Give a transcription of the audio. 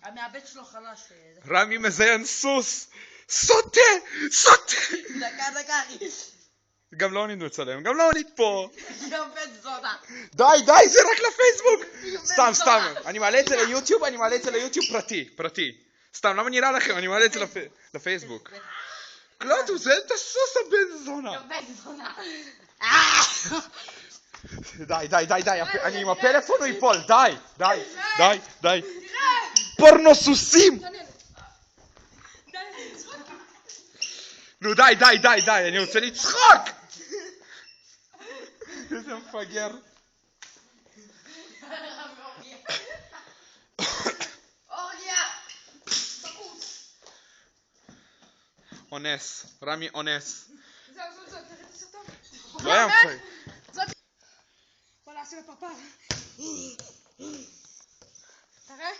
המעבד שלו חלש. רמי מזיין סוס! סוטה! סוטה! דקה אחי. גם לא עונית מצלם, גם לא עונית פה. יא בן זונה. די, זה רק לפייסבוק! סתם, אני מעלה את זה ליוטיוב, פרטי. סתם, למה נראה לכם? אני מעלה את זה לפייסבוק. לא, אתה מזיין את הסוס הבן זונה. יא בן זונה. די, אני עם הפלאפון הוא ייפול, די. פורנו סוסים! נו די, אני רוצה לצחוק! איזה מפגר. אונס, רמי אונס. זהו, תראה את הסרטון. לא היה מפגר. בוא נעשה לפרפר. תראה.